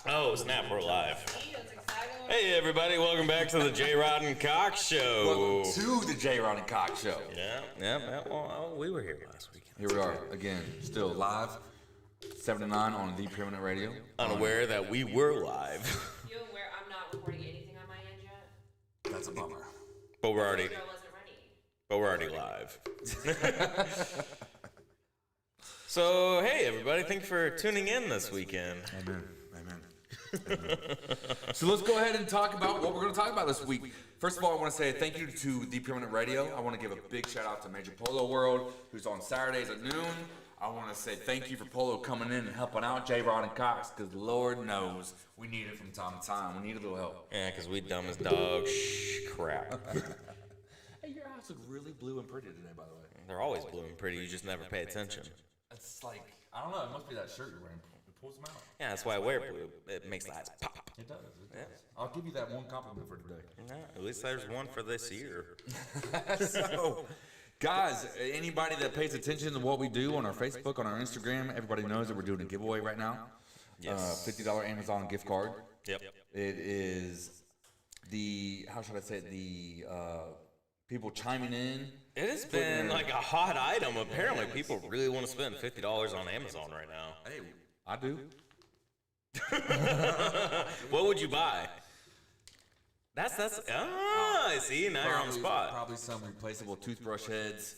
Oh, snap, we're live. That's exactly what Hey, everybody, welcome back to the J. Rod and Cox Show. Welcome to the J. Rod and Cox Show. Yeah. Well, we were here last weekend. Here we are, again, still live, 7 to 9 on the Preeminent Radio. Unaware that we were live. you aware I'm not recording anything on my end yet? That's a bummer. But we're already I wasn't ready. live. So, hey, everybody, thank you for tuning in this weekend. Amen. So let's go ahead and talk about what we're going to talk about this week. First of all, I want to say thank you to the Preeminent Radio. I want to give a big shout out to Major Polo World, who's on Saturdays at noon. I want to say thank you for Polo coming in and helping out J. Rod and Cox, because Lord knows we need it from time to time. We need a little help. Yeah, because we dumb as dog crap. Hey, your house looks really blue and pretty today, by the way. They're always blue and pretty, you just never pay attention. It's like, I don't know, it must be that shirt you're wearing. It pulls them out. Yeah, that's why I wear blue. It makes the eyes pop. It does. I'll give you that one compliment for today. Yeah, at least there's one for this year. So, guys, anybody that pays attention to what we do on our Facebook, on our Instagram, everybody knows that we're doing a giveaway right now. Yes. $50 Amazon gift card. Yep. It is how should I say it? The people chiming in. It has been like a hot item. Apparently, people really want to spend $50 on Amazon right now. Hey, I do. What would you buy? That's see, now you're on the spot. Probably some replaceable toothbrush heads.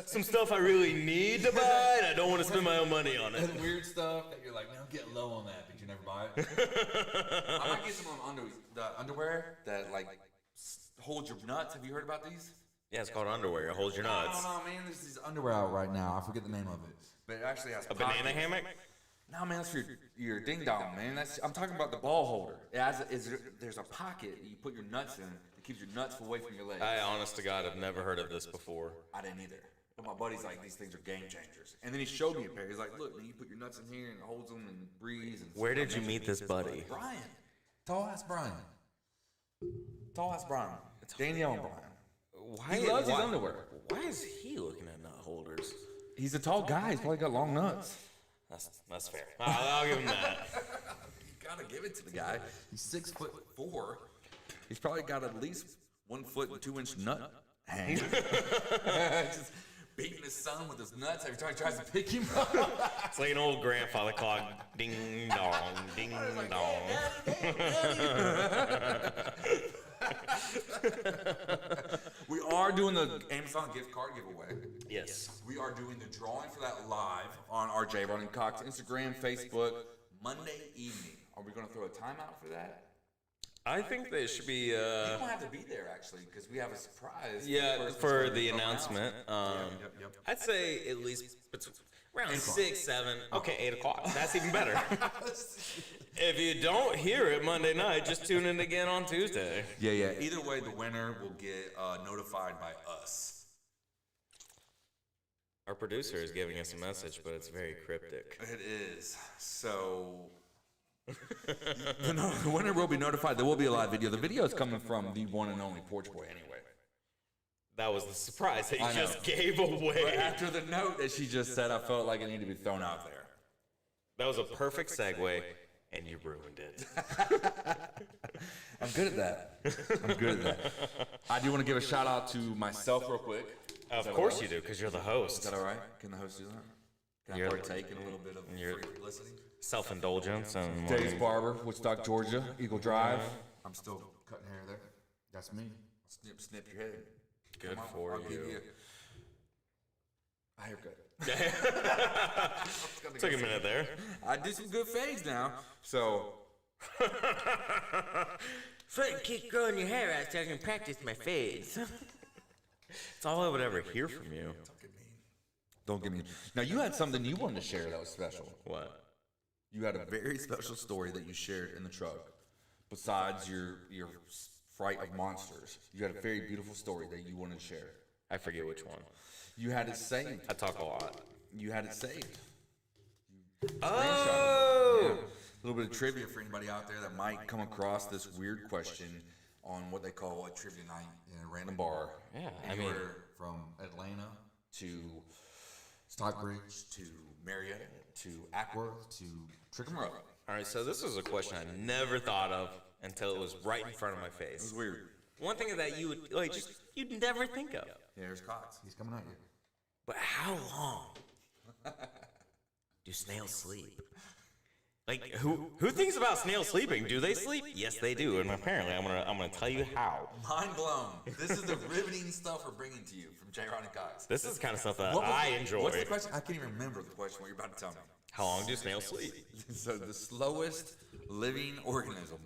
Some stuff I really need to buy, and I don't want to spend my own money on it. And weird stuff that you're like, no, get low on that, but you never buy it. I might get some the underwear that like holds your nuts. Have you heard about these? Yeah, it's called underwear. It holds your nuts. No, man, there's these underwear out right now. I forget the name of it, but it actually has A banana pockets. hammock? No, man, that's for your ding dong, man. I'm talking about the ball holder. There's a pocket you put your nuts in. It keeps your nuts away from your legs. I, honest to God, have never heard of this before. I didn't either. But my buddy's like, these things are game changers. And then he showed me a pair. He's like, look, man, you put your nuts in here and it holds them and breathes. And Where did you meet this buddy? Brian. Tall ass Brian. Danielle and Brian. Why, He loves his underwear. Why is he looking at nut holders? He's a tall guy. He's probably got long nuts. That's fair. I'll give him that. You gotta give it to the guy. He's 6'4". He's probably got at least 1 foot and 2 inch nut hang. Just beating his son with his nuts every time he tries to pick him up. It's like an old grandfather clock. Ding dong, ding dong. We are doing the Amazon gift card giveaway. Yes. We are doing the drawing for that live on our J. Rod and Cox Instagram, Facebook, Monday evening. Are we going to throw a timeout for that? I think they should be. You don't have to be there actually, because we have a surprise. Yeah, for the announcement. Yep. I'd say at least around 6, 7. Okay, 8 o'clock. That's even better. If you don't hear it Monday night, just tune in again on Tuesday. Yeah. Either way, the winner will get notified by us. Our producer is giving us a message, but it's very cryptic. It is. So the winner will be notified. There will be a live video. The video is coming from the one and only Porch Boy anyway. That was the surprise that you I know. just gave away. But after the note that she just said, I felt like it needed to be thrown out there. That was a perfect segue, and you ruined it. I'm good at that. I do want to give a shout out to myself real quick. Of course you do, because you're the Is host. that all right? Can the host do that? Can You're I the- partake in a little bit of free publicity? Self-indulgence and Dave's Barber, Woodstock, Georgia, Eagle Drive. I'm still cutting hair there. That's me. Snip your head. good Come on, for I'll give you. A haircut. Took a minute there. I do some good fades now. So, Frank, keep growing your hair out so I can practice my fades. It's all I would ever hear from you. don't get me. Now, you had something you wanted to share that was special. What? You had a very special story that you shared in the truck. Besides your fright of monsters, you had a very beautiful story that you wanted to share. I forget which one. You had it saved. I talk a lot. You had it saved. Oh! Yeah. A little bit of trivia for anybody out there that might come across this weird question on what they call a trivia night in a random bar. Yeah, Anywhere from Atlanta to Stockbridge to Marietta to Ackworth to Trickham Road. All right, so this was a question I never thought of until it was right in front of my face. It was weird. One thing that you would like, just you'd never think of. Yeah, there's Cox. He's coming at you. But how long do snails sleep? Like, who thinks about snails sleeping? Do they sleep? Yes, they do. And apparently, I'm gonna tell you how. Mind blown. This is the riveting stuff we're bringing to you from J. Ron and Cox. This is the kind of stuff that What was I it? enjoy. What's the question? I can't even remember the question. What you're about to tell me. How long do snails sleep? So the slowest living organism.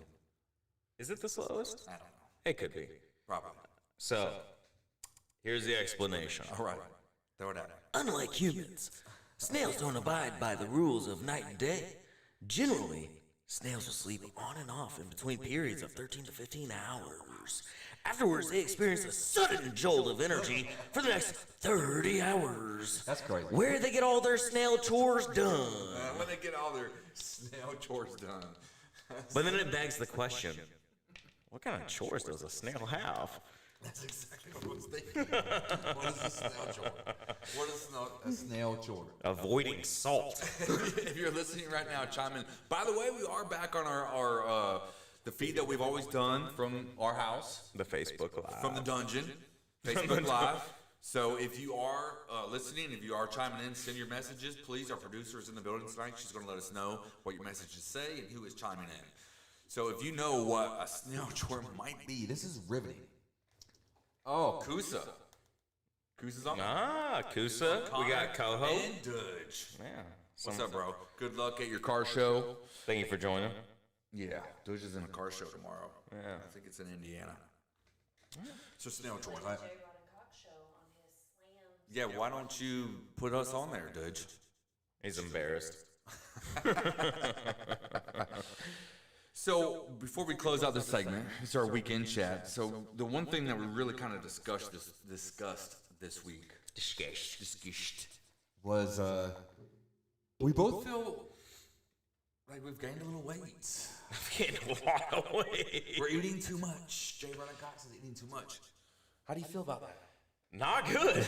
Is it the slowest? I don't know. It could be. Probably. So, here's the explanation. All right. Throw it out. Unlike humans, snails don't abide by the rules of night and day. Generally, snails will sleep on and off in between periods of 13 to 15 hours. Afterwards, they experience a sudden jolt of energy for the next 30 hours. That's crazy. Where they get all their snail chores done. When they get all their snail chores done. But then it begs the question, what kind of chores does a snail have? That's exactly what I was thinking. What is a snail chore? What is A snail chore. Avoiding salt. If you're listening right now, chime in. By the way, we are back on our the feed that we've always done from our house, The Facebook Live. from the dungeon, Facebook Live. So if you are listening, if you are chiming in, send your messages, please. Our producer is in the building tonight. She's going to let us know what your messages say and who is chiming in. So if you know what a snail chore might be, This is riveting. oh, Kusa. Kusa's on. Kusa. We got Coho. And Dudge. Yeah. What's up, bro? Good luck at your car show. Thank you for joining. Yeah, Dudge is in a car show tomorrow. Yeah. I think it's in Indiana. So snail chores. J. Rod and Cox show on his slams. Yeah, why don't you put us on there, Dudge? He's embarrassed. So before we close out this segment, it's our weekend chat. So the one thing that we really kind of discussed this week was we both feel like we've gained a little weight. I'm getting a lot of weight. We're eating too much. J. Rod and Cox is eating too much. How do you feel about that? Not good.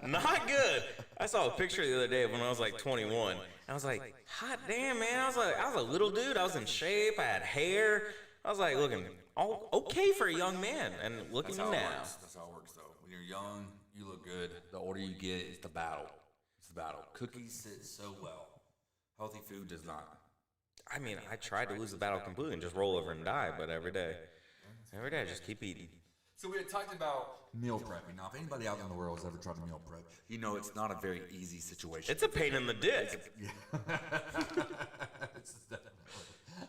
Not good. I saw a picture the other day of when I was like 21. I was like, hot damn, man. I was a little dude. I was in shape. I had hair. I was like looking all okay for a young man. And look at me now. That's how it works, though. When you're young, you look good. The older you get, it's the battle. It's the battle. Cookies sit so well. Healthy food does not. I mean, I tried to lose the battle completely and just roll over and die, but every day I just keep eating. So we had talked about meal prepping. Now, if anybody out in the world has ever tried to meal prep, you know it's not a very easy situation. It's a pain in the dick. It's definitely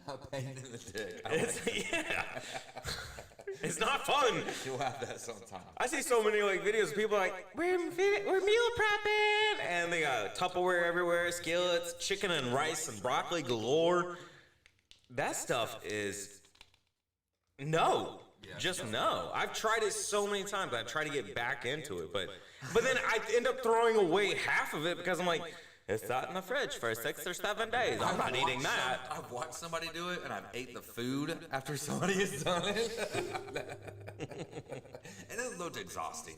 a pain in the dick. Yeah. It's not fun. You'll have that sometime. I see so many like videos of people like, we're meal prepping, and they got Tupperware everywhere, skillets, chicken and rice and broccoli galore. That stuff is no. Just no. I've tried it so many times. I try to get back into it, but then I end up throwing away half of it because I'm like, it's sat in the fridge for 6 or 7 days. I'm not eating that. I've watched somebody do it, and I've ate the food after somebody has done it. And it looked exhausting.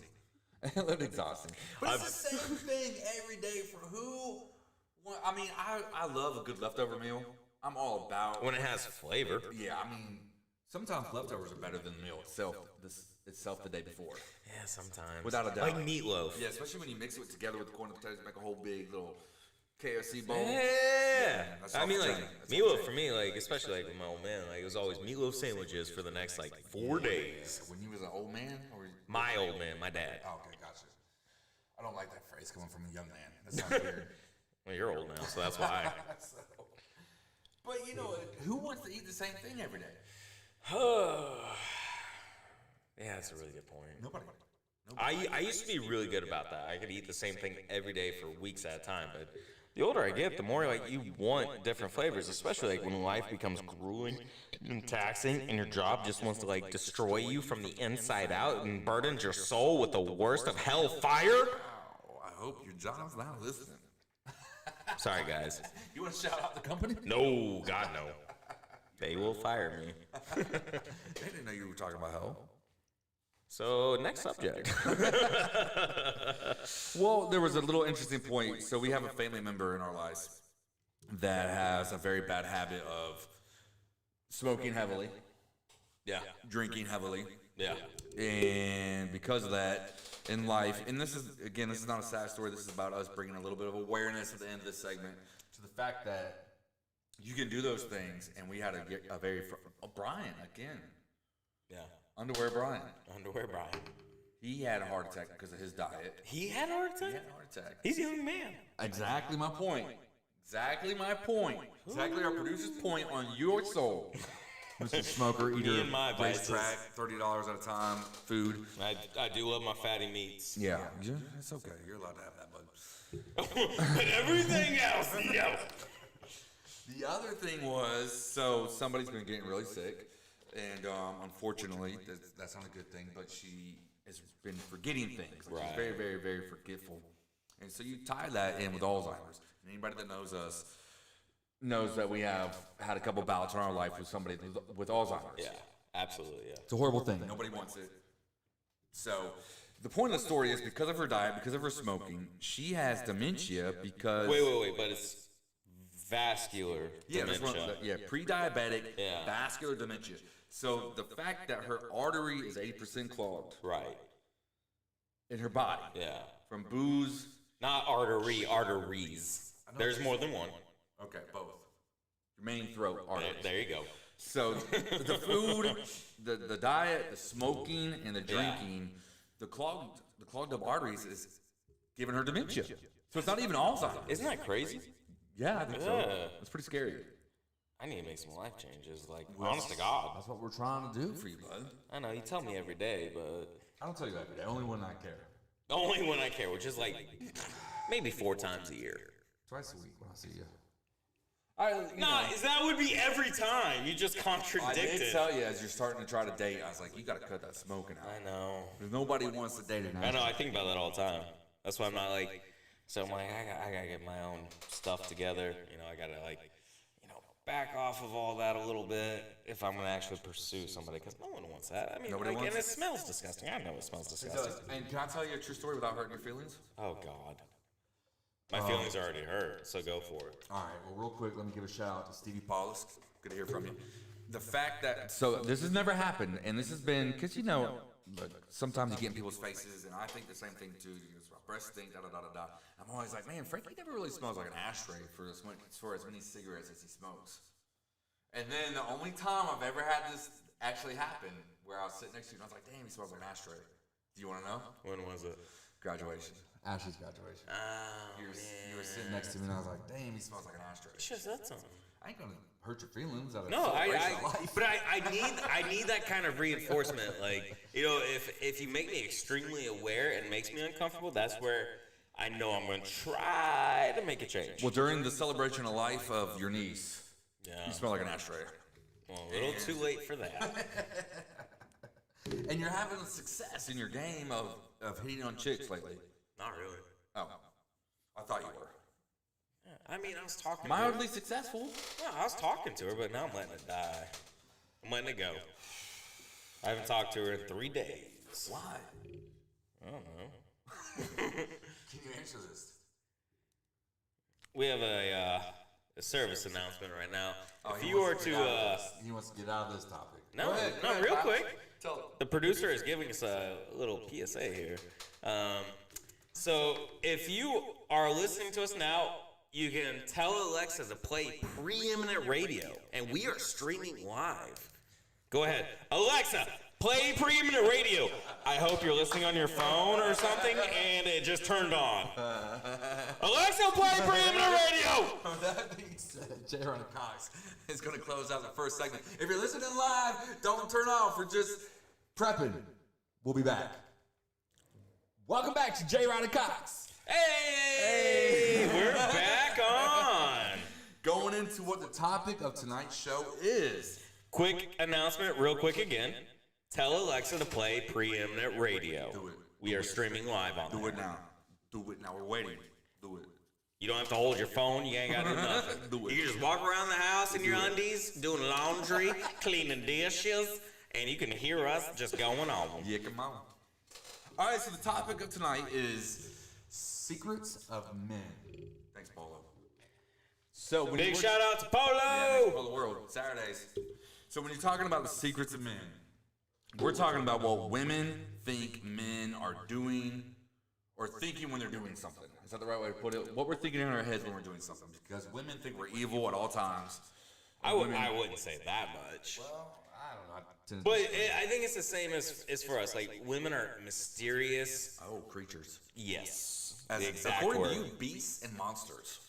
It looked exhausting. But it's the same thing every day for who? I mean, I love a good leftover meal. I'm all about When it has flavor. Yeah, I mean, sometimes leftovers are better than the meal itself the day before. Yeah, sometimes. Without a doubt. Like meatloaf. Yeah, especially when you mix it together with the corn and potatoes, make a whole big little KFC bowl. Yeah. that's I all mean, I'm like, saying. That's meatloaf all I'm for me, like, especially like with my old man, like, it was always meatloaf sandwiches for the next, like, 4 days. When you was an old man? Or My old man, my dad. Oh, okay, gotcha. I don't like that phrase coming from a young man. That sounds weird. Well, you're old now, so that's why. But, you know, who wants to eat the same thing every day? Yeah, that's a really good point. Nobody. I used to be really good about that. I could eat the same thing every day for weeks at a time, but the older I get, the more like you want different flavors, especially like when life becomes grueling and taxing and your job just wants to like destroy you from the inside out and burdens your soul with the worst of hell fire. Wow, I hope your job's not listening. Sorry, guys. You want to shout out the company? No, God, no. They will fire me. They didn't know you were talking about hell. So, next subject. Well, there was a little interesting point. So we have a family member in our lives that has a very bad habit of smoking heavily, drinking heavily, and because of that, in life, and this is not a sad story. This is about us bringing a little bit of awareness at the end of this segment to the fact that you can do those things, and we had a very Brian again. Yeah. Underwear Brian. He had a heart attack because of his diet. He had a heart attack? He had a heart attack. He's a young man. Exactly my point. Exactly our producer's point on your soul. Mr. Smoker, eater, and my racetrack, $30 at a time, food. I do love my fatty meats. Yeah, it's okay. You're allowed to have that, bud. But everything else, no. The other thing was, so somebody's been getting really sick, and unfortunately, that's not a good thing, but she has been forgetting things. Like she's very, very, very forgetful. And so you tie that in with Alzheimer's. And anybody that knows us knows that we have had a couple bouts in our life with somebody with Alzheimer's. Yeah, absolutely, yeah. It's a horrible thing. Nobody wants it. So the point of the story is because of her diet, because of her smoking, she has dementia because... Wait, but it's vascular dementia. Pre-diabetic vascular dementia. So the fact that her artery is 80% clogged. Right. In her body. Yeah. From booze. Not arteries. There's more than one. Okay, both. Your main throat arteries. There you go. So the food, the diet, the smoking, and the drinking, the clogged up arteries is giving her dementia. So it's not even Alzheimer's. Isn't that crazy? Yeah, I think so. It's pretty scary. I need to make some life changes, like, honest to God. That's what we're trying to do for you, bud. I know, you tell me every day, but... I don't tell you every day, only when I care. Only when I care, which is like maybe 4 times a year. Twice a week when I see you. That would be every time. You just contradicted. I did tell you as you're starting to try to date, I was like, you got to cut that smoking out. I know. Because nobody wants to date an I know, I think about that all the time. That's why I'm not like... So I'm like, I gotta get my own stuff together. You know, I gotta back off of all that a little bit if I'm gonna actually pursue somebody, because no one wants that. I mean, and it smells disgusting. I know it smells disgusting. And can I tell you a true story without hurting your feelings? Oh God, my feelings are already hurt. So go for it. All right. Well, real quick, let me give a shout out to Stevie Paulus. Good to hear from you. The fact that this has never happened, and this has been because look, sometimes you get in people's faces, and I think the same thing too. Breast stink, da. I'm always like, man, Frankie never really smells like an ashtray for as many cigarettes as he smokes. And then the only time I've ever had this actually happen, where I was sitting next to you and I was like, damn, he smells like an ashtray. Do you want to know? When was it? Graduation. Ashley's graduation. Oh, you were sitting next to me and I was like, damn, he smells like an ashtray. You should have said something. I ain't gonna hurt your feelings. But I need that kind of reinforcement. Like, if you make me extremely aware and makes me uncomfortable, that's where I know I'm gonna try to make a change. Well, during the celebration of life of your niece, you smell like an ashtray. Well, a little too late for that. And you're having success in your game of hitting on chicks lately. Not really. Oh, I thought you were. I mean, I was talking mildly successful. Yeah, I was talking to her, but now I'm letting it die. I'm letting it go. I haven't talked to her in 3 days. Why? I don't know. Can you answer this? We have a service announcement right now. If he you are to... he wants to get out of this topic. No, real quick. The producer is giving us a little PSA here. So if you are listening to us now, you can tell Alexa to play Preeminent Radio, and we are streaming live. Go ahead. Alexa, play Preeminent Radio. I hope you're listening on your phone or something, and it just turned on. Alexa, play Preeminent Radio. That being said, J. Ron Cox is going to close out the first segment. If you're listening live, don't turn off. We're just prepping. We'll be back. Welcome back to J. Ron Cox. Hey, we're back on. Going into what the topic of tonight's show is. Quick announcement, real quick again. Tell Alexa to play Preeminent Radio. Do it. We are streaming live on Do it now. Do it now. We're waiting. Do it. You don't have to hold your phone. You ain't got to do nothing. Do it. You can just walk around the house in your undies, doing laundry, cleaning dishes, and you can hear us just going on. Yeah, come on. All right, so the topic of tonight is secrets of men. Thanks, Polo. So when Big shout out to Polo. Yeah, Polo World Saturdays. So when you're talking about the secrets of men, we're talking about what women think men are doing or thinking when they're doing something. Is that the right way to put it? What we're thinking in our heads when we're doing something. Because women think we're evil at all times. I wouldn't say that much. Well, I don't know. But I think it's the same as for us. Like, women are mysterious. Oh, creatures. Yes. As, The exact according word. to you, beasts and monsters.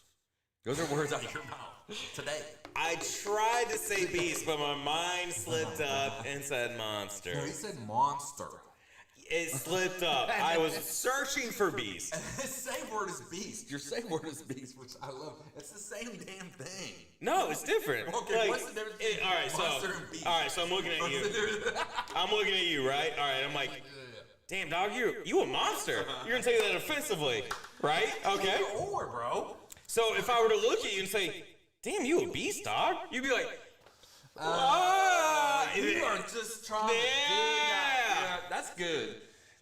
Those are words out of your mouth today. I tried to say beast, but my mind slipped up and said monster. No, he said monster. It slipped up. I was searching for beast. His safe word is beast. Your safe word is beast, which I love. It's the same damn thing. No, it's different. Okay, Like, what's the difference between all right, monster and beast? all right, so I'm looking at you. I'm looking at you, right? All right, I'm like, damn, dog, you a monster. You're gonna take that offensively, right? Okay. Or, bro. So if I were to look at you and say, damn, you a beast, dog, you'd be like, You are just trying to do Yeah. that. Yeah, that's good.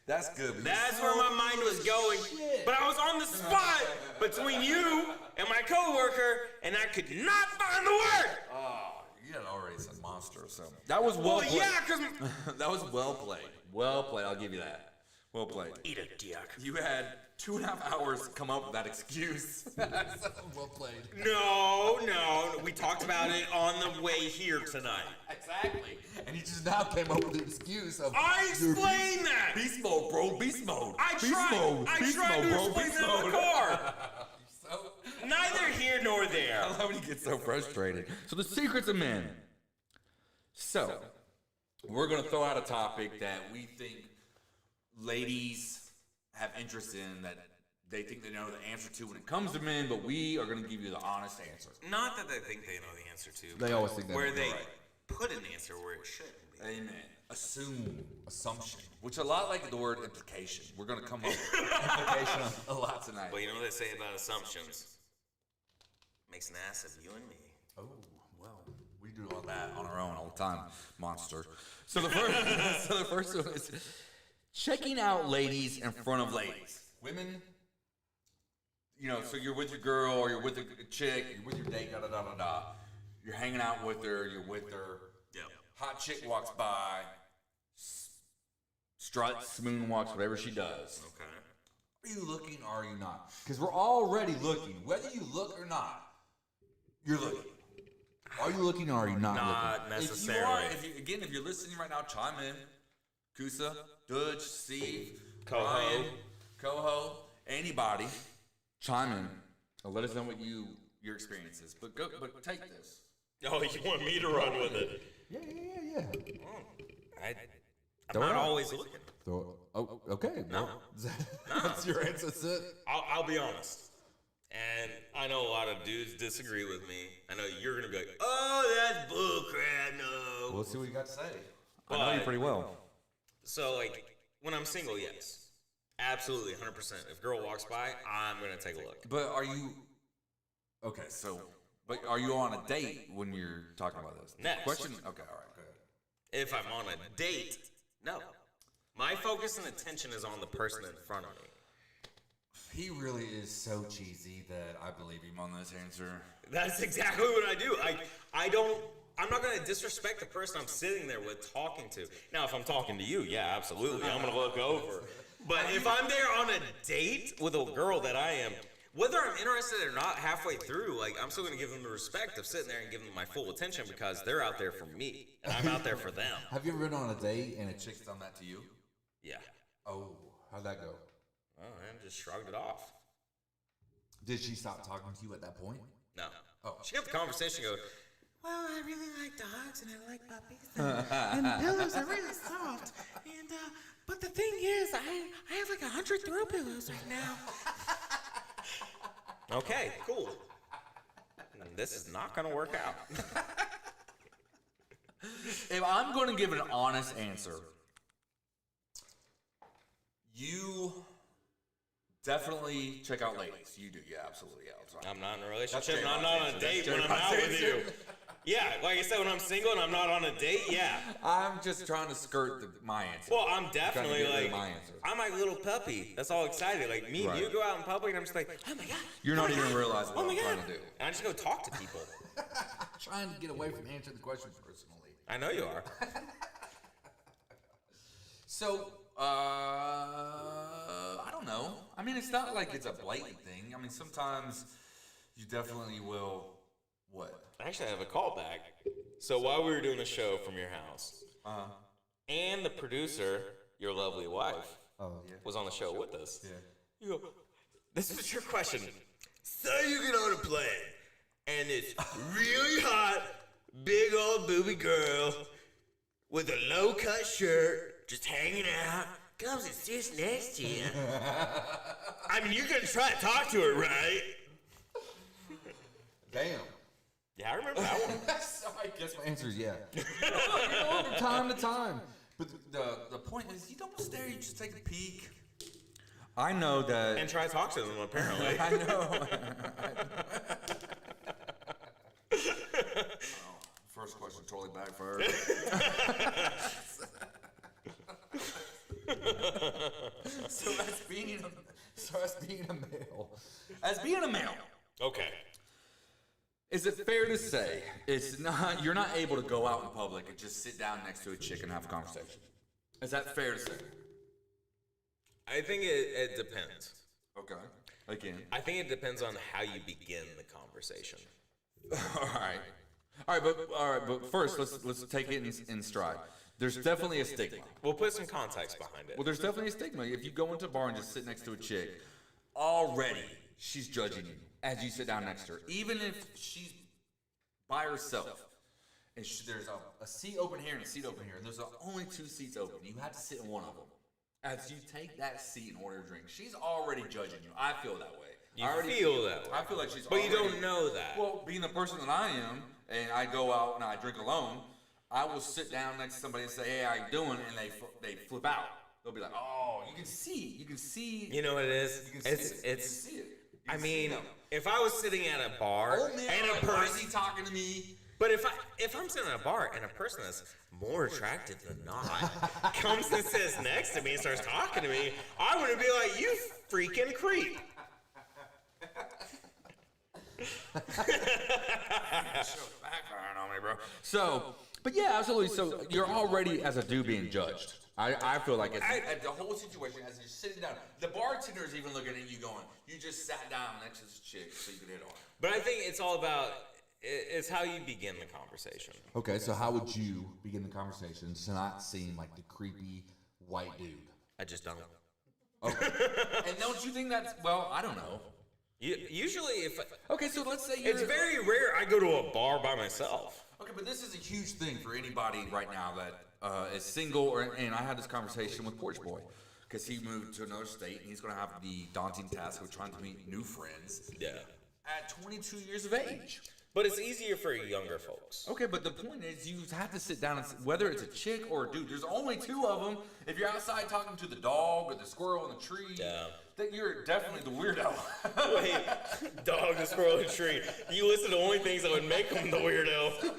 That's good. that's where my mind was going. But I was on the spot between you and my coworker, and I could not find the word. Oh, you had already said monster, so that was well played. Yeah, because That was well played. Well played. I'll give you that. Well played. eat a dick. You had 2.5 hours to come up with that excuse. Well played. No, we talked about it on the way here tonight. Exactly. And you just now came up with the excuse of I explained that. beast mode, bro. Beast mode. I beast tried. Mode. I beast tried mode, to bro. explain Beast that in the mode. car. So, Neither here nor there. I love when you get so frustrated. So the secrets of men. So we're gonna throw out a topic that we think ladies have interest in, that they think they know the answer to when it comes to men, but we are gonna give you the honest answer. Not that they think they know the answer to. They always think they where know, they right. put an answer where it shouldn't be. Amen. Assumption, which a lot like the word implication. We're gonna come up with implication a lot tonight. But you know what they say about assumptions? Makes an ass of you and me. Oh, well, we do all that on our own all the time, monster. So the first one is checking out ladies in front of ladies. Women, you know, so you're with your girl or you're with a chick, you're with your date, da da da da da. You're hanging out with her, you're with her. Yeah. Hot chick walks by, struts, moonwalks, whatever she does. Okay. Are you looking or are you not? Because we're already looking. Whether you look or not, you're looking. Are you looking or are you not looking? Not necessarily. If you're listening right now, chime in. Kusa, Dudge, Steve, Coho. Ryan, Coho, anybody, chime in and let us know what your experience is. But take this. Oh, you want me to run with it? Yeah. I'm not always looking. Oh, okay. No. That's your answer. That's it. I'll be honest. And I know a lot of dudes disagree with me. I know you're going to be like, oh, that's bullcrap, no. We'll see what you got to say. But, I know you pretty well. So, like, when I'm single, yes. Absolutely, 100%. If a girl walks by, I'm going to take a look. But are you... Okay, so... But are you on a date when you're talking about this? Next. Question? Okay, all right, go ahead. If I'm on a date, no. My focus and attention is on the person in front of me. He really is so cheesy that I believe him on this answer. That's exactly what I do. I'm not going to disrespect the person I'm sitting there with talking to. Now, if I'm talking to you, yeah, absolutely. I'm going to look over. But if I'm there on a date with a girl that I am, whether I'm interested or not halfway through, like, I'm still going to give them the respect of sitting there and giving them my full attention because they're out there for me and I'm out there for them. Have you ever been on a date and a chick's done that to you? Yeah. Oh, how'd that go? Oh, man, just shrugged it off. Did she stop talking to you at that point? No. Oh. She got the conversation and goes, well, I really like dogs and I like puppies and pillows are really soft. And but the thing is, I have like 100 throw pillows right now. Okay, cool. This is not gonna work out. If I'm going to give an honest answer, you definitely check out ladies. You do, yeah, absolutely. Yeah, I'm not in a relationship. That's I'm not on a J-Rock's date answer. when I'm That's out with J-Rock's you. answer. Yeah, like I said, when I'm single and I'm not on a date, yeah. I'm just trying to skirt my answer. Well, I'm definitely like, my answer. I'm like a little puppy. That's all excited. Like me and you go out in public and I'm just like, oh my God. You're not even realizing what I'm trying to do. And I just go talk to people. Trying to get away from answering the question personally. I know you are. So, I don't know. I mean, it's not like it's a blatant thing. I mean, sometimes you definitely will. What? Actually, I have a callback. So while we were doing the show from your house, and the producer, your lovely wife, was on the show with us. Yeah. You go, this was your question. So you get on a plane, and it's really hot, big old booby girl with a low-cut shirt, just hanging out, comes and sits next to you. I mean, you're going to try to talk to her, right? Damn. Yeah, I remember that one. So I guess my answer is yeah. From time to time. But the point is, you don't stare, you just take a peek. I know that. And try to talk to them, apparently. I know. First question totally backfired. So as being a male. Okay. Is it fair to say you're not able to go out in public and just sit down next to a chick and have a conversation? Is that fair to say? I think it depends. Okay. Again. I think it depends on how you begin the conversation. All right, but first let's take it in stride. There's definitely a stigma. We'll put some context behind it. Well, there's definitely a stigma. If you go into a bar and just sit next to a chick, already she's judging you as you sit down next to her. Even if she's by herself, and there's a seat open here and a seat open here, and there's only 2 seats open. You have to sit in one of them. As you take that seat and order a drink, she's already judging you. I feel that way. You feel that way. I feel like she's But you don't know that. Well, being the person that I am, and I go out and I drink alone, I will sit down next to somebody and say, hey, how you doing? And they flip out. They'll be like, oh, you can see. You know what it is? You can see it. I mean, if I was sitting at a bar and a Why is person he talking to me? But if I'm sitting at a bar and a person that's more attractive than not comes and sits next to me and starts talking to me, I want to be like, you freaking creep. Backfiring on me, bro. So, but yeah, absolutely. So you're already, as a dude, being judged. I feel like it's the whole situation as you're sitting down. The bartender's even looking at you going, you just sat down next to this chick so you could hit on her. But I think it's all about, it's how you begin the conversation. Okay, so how would you begin the conversation to not seem like the creepy white dude? I just don't. Okay. And don't you think that's, well, I don't know. Usually Okay, so let's say it's very rare I go to a bar by myself. Okay, but this is a huge thing for anybody right now that is single, and I had this conversation with Purge Boy, because he moved to another state, and he's going to have the daunting task of trying to meet new friends. Yeah. At 22 years of age. But it's easier for younger folks. Okay, but the point is you have to sit down and whether it's a chick or a dude, there's only 2 of them. If you're outside talking to the dog or the squirrel in the tree, then you're definitely the weirdo. Wait, dog, the squirrel, in the tree. You listen to only things that would make them the weirdo. So,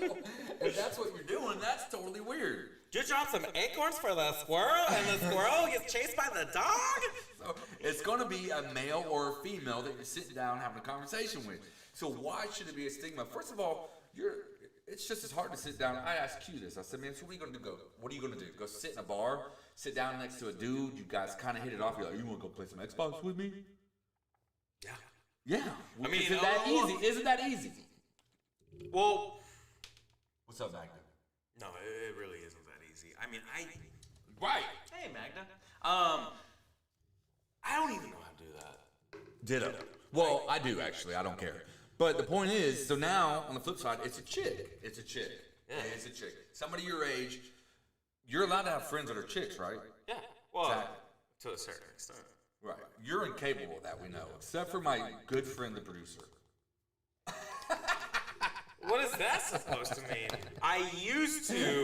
if that's what you're doing, that's totally weird. Did you drop some acorns for the squirrel, and the squirrel gets chased by the dog? So it's going to be a male or a female that you're sitting down having a conversation with. So why should it be a stigma? First of all, it's just as hard to sit down. I asked Q this. I said, man, so what are you going to do? What are you going to do? Go sit in a bar, sit down next to a dude. You guys kind of hit it off. You're like, you want to go play some Xbox with me? Yeah. Yeah. I mean, isn't that easy? Isn't that easy? Well, What's up, Magda? no, it really isn't that easy. I mean, Right. Hey, Magda. I don't even know how to do that. Ditto. Well, I do actually. I don't care. But the point is, so now on the flip side, it's a chick. It's a chick. Yeah. It's a chick. Somebody your age. You're allowed to have friends that are chicks, right? Yeah. Well, Exactly. to a certain extent. Right. You're incapable of that, we know. Except for my good friend, the producer. What is that supposed to mean? I used to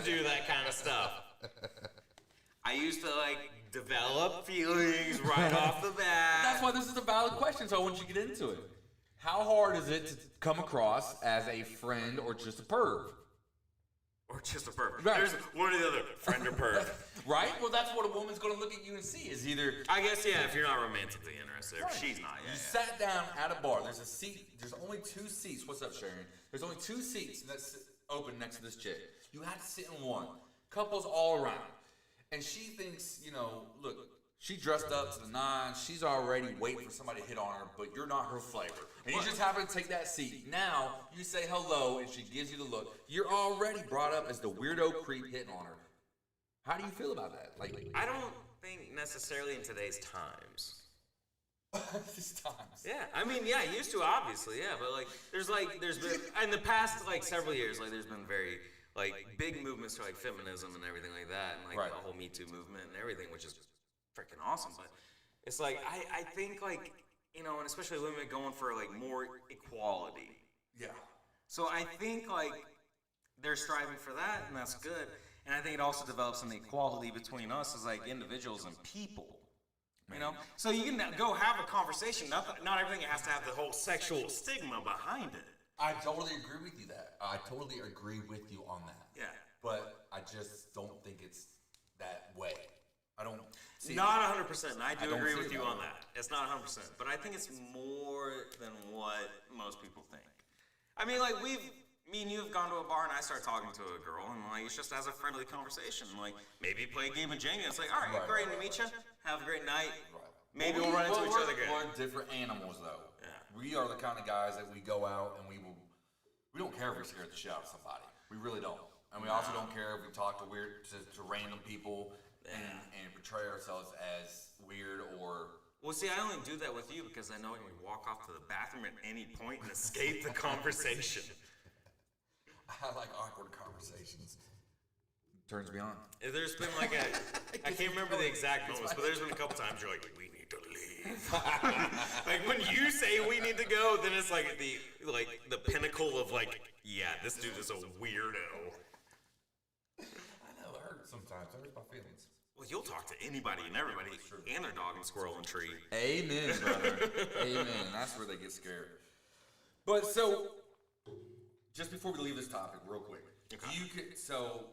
do that kind of stuff. I used to develop feelings right off the bat. That's why this is a valid question, so I want you to get into it. How hard is it to come across as a friend or just a perv? Or just a perv. Right. There's one or the other, friend or perv. Right? Well, that's what a woman's going to look at you and see is either I guess, yeah, if you're not romantically interested. If she's not, you sat down at a bar. There's a seat. There's only 2 seats. What's up, Sharon? There's only 2 seats that's open next to this chick. You have to sit in one. Couples all around. And she thinks, look, she dressed up to the nines. She's already waiting for somebody to hit on her, but you're not her flavor. And you just happen to take that seat. Now, you say hello, and she gives you the look. You're already brought up as the weirdo creep hitting on her. How do you feel about that? I don't think necessarily in today's times. These times. Yeah, I mean, yeah, used to obviously, yeah, but there's been in the past several years, there's been very big movements to feminism and everything like that, and Right. the whole Me Too movement and everything, which is freaking awesome. But it's I think and especially women going for more equality. Yeah. So I think they're striving for that, and that's good. And I think it also develops an equality between us as individuals and people. So you can go have a conversation. Not everything has to have the whole sexual stigma behind it. I totally agree with you that. I totally agree with you on that. Yeah. But I just don't think it's that way. I don't see Not 100%. And I do don't agree see with it you that on way. that. It's not 100%. But I think it's more than what most people think. I mean, me and you have gone to a bar and I start talking to a girl and it's just as a friendly conversation. Maybe play a game of Jenga. It's all right, Right, great right, to meet you. Have a great night. Right. Maybe we'll run into each other again. We're different animals, though. Yeah. We are the kind of guys that we go out and we don't care if we scare the shit out of somebody. We really don't. And we also don't care if we talk to random people and portray ourselves as weird or. Well, see, I only do that with you because I know I can walk off to the bathroom at any point and escape the conversation. I like awkward conversations. Turns me on. There's been I can't remember the exact moments, but there's been a couple times you're we need to leave. When you say we need to go, then it's the pinnacle of yeah, this dude is a weirdo. I know, it hurts sometimes. It hurts my feelings. Well, you'll talk to anybody and everybody and their dog and squirrel and tree. Amen, brother. Amen. That's where they get scared. But so, just before we leave this topic, real quick, Okay.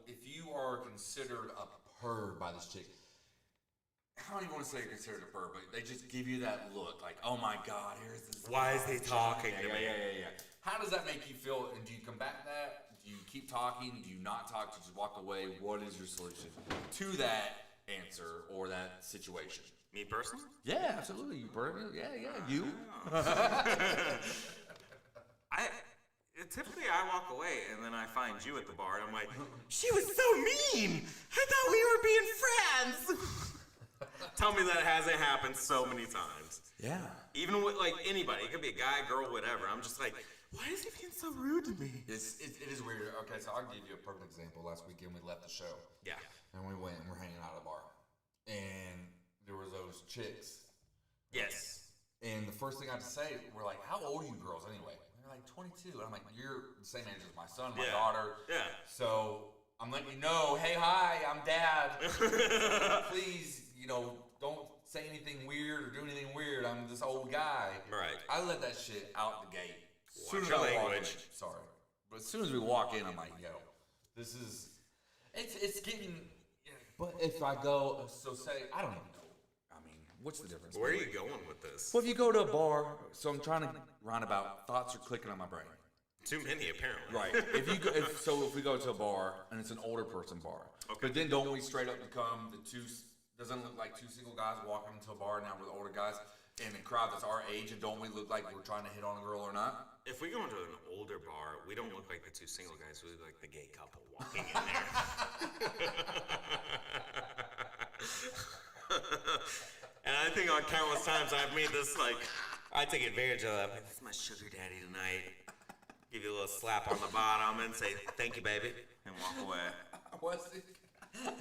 if you are considered a Heard by this chick. I don't even want to say you're considered a perv, but they just give you that look, oh my God, here's this. Why is he talking to me? Yeah. How does that make you feel? And do you combat that? Do you keep talking? Do you not talk? Do you just walk away? What is your solution to that answer or that situation? Me personally? Yeah, absolutely. You perv? Yeah, you. Typically I walk away and then I find you at the bar and I'm she was so mean. I thought we were being friends. Tell me that hasn't happened so many times. Yeah. Even with anybody, it could be a guy, girl, whatever. I'm just why is he being so rude to me? It is weird. Okay, so I'll give you a perfect example. Last weekend we left the show. Yeah. And we went and we're hanging out at a bar. And there was those chicks. Yes. And the first thing I had to say, we're how old are you girls anyway? And they're 22. And I'm you're the same age as my son, my daughter. Yeah. So I'm letting you know, hey, hi, I'm Dad. Please, don't say anything weird or do anything weird. I'm this old guy. Right. I let that shit out the gate. Watch your language. Sorry. But as soon as we walk in, I'm Yo, this is, it's getting, but if I go, so say, I don't even know. I mean, what's the difference? Where are you going with this? Well, if you go to a bar, so I'm trying to roundabout, thoughts are clicking on my brain. Too many, apparently. Right. If we go to a bar and it's an older person bar, but then don't we straight up become doesn't look like 2 single guys walking into a bar now with older guys in a crowd that's our age, and don't we look like we're trying to hit on a girl or not? If we go into an older bar, we don't look like the 2 single guys. We look like the gay couple walking in there. And I think on countless times I've made this I take advantage of that. This is my sugar daddy tonight. Give you a little slap on the bottom and say, thank you, baby, and walk away.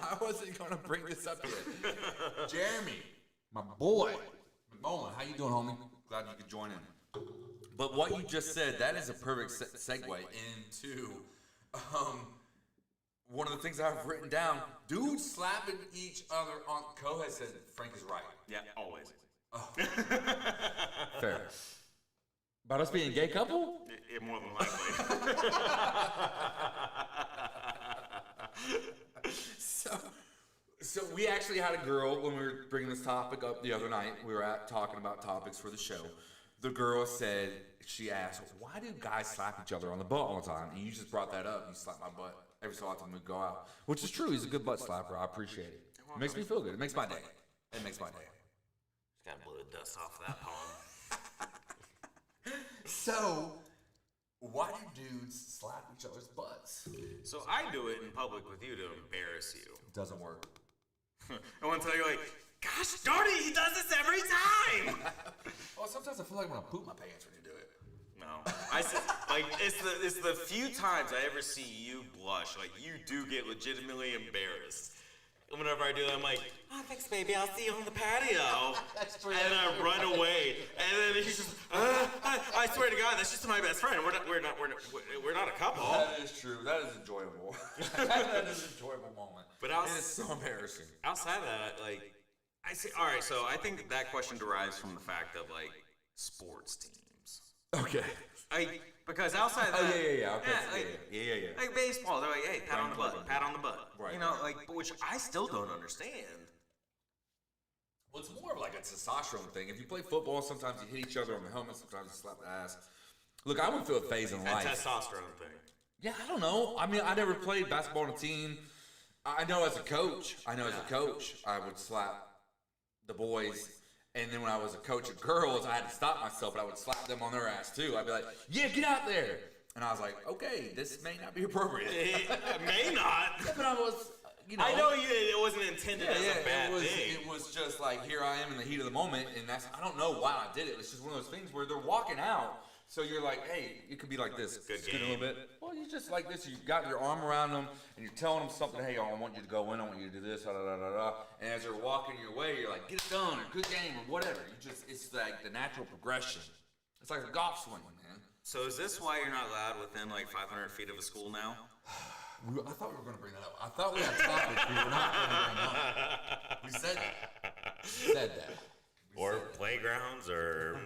I wasn't going to bring this up yet. Jeremy, my boy, McMullen, how you doing, homie? Glad you could join in. But what you just said, that is a perfect segue into one of the things I've written down. Dudes slapping each other on. Ko has said Frank is right. Yeah, always. Fair. About us being a gay couple? It more than likely. So we actually had a girl when we were bringing this topic up the other night. We were talking about topics for the show. The girl said, she asked, why do guys slap each other on the butt all the time? And you just brought that up. You slap my butt every so often we go out. Which is true. He's a good butt slapper. I appreciate it. It makes me feel good. It makes my day. It makes my day. Just gotta blow the dust off of that palm. So, why do dudes slap each other's butts? So I do it in public with you to embarrass you. Doesn't work. I want to tell you, like, gosh darn it, he does this every time. Well, sometimes I feel like I'm gonna poop my pants when you do it. No, I said, like, it's the few times I ever see you blush, like you do get legitimately embarrassed. Whenever I do that, I'm like, oh, thanks, baby. I'll see you on the patio. That's true. And then I run away, and then he's just, I swear to God, that's just my best friend. We're not a couple. That is true. That is enjoyable. That is an enjoyable moment. But it is so embarrassing. Outside of that, like, I see. All right, so I think that question derives from the fact of like sports teams. Okay. Because outside of that, Okay. Yeah. like baseball, they're like, hey, pat on the butt, pat on the butt. Right. You know, like, which I still don't understand. Well, it's more of like a testosterone thing. If you play football, sometimes you hit each other on the helmet, sometimes you slap the ass. Look, I went through a phase in That life. testosterone thing. Yeah, I don't know. I mean, I never played basketball on a team. I know as a coach, I would slap the boys. And then when I was a coach of girls, I had to stop myself, but I would slap them on their ass too. I'd be like, yeah, get out there. And I was like, okay, this may not be appropriate. It may not. Yeah, but I was, you know. I know it wasn't intended as a bad thing. It was just like, here I am in the heat of the moment, and I don't know why I did it. It's just one of those things where they're walking out, so you're like, hey, it could be like this. Good Scoot a game. little bit. Well, you just like this. You got your arm around them, and you're telling them something. Hey, I want you to go in. I want you to do this. Da, da, da, da, da. And as they're walking your way, you're like, get it done, or good game, or whatever. It's like the natural progression. It's like a golf swing, man. So is this why you're not allowed within like 500 feet of a school now? I thought we were gonna bring that up. I thought we had topics we were not gonna bring up. We said that. Or playgrounds, or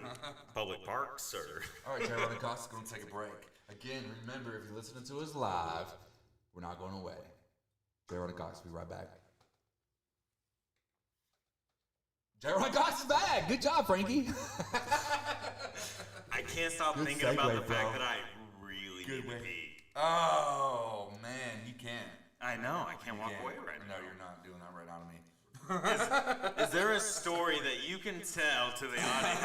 public parks, or... All right, Jerry Costa's gonna take a break. Again, remember, if you're listening to us live, we're not going away. Jerry Cox, be right back. Jerry Cox is back. Good job, Frankie. I can't stop Good thinking about segue, the fact bro. that I really need to pee. Oh man, you can't. I know, I can't walk away right No, now. you're not doing that right out of me. Is there a story that you can tell to the audience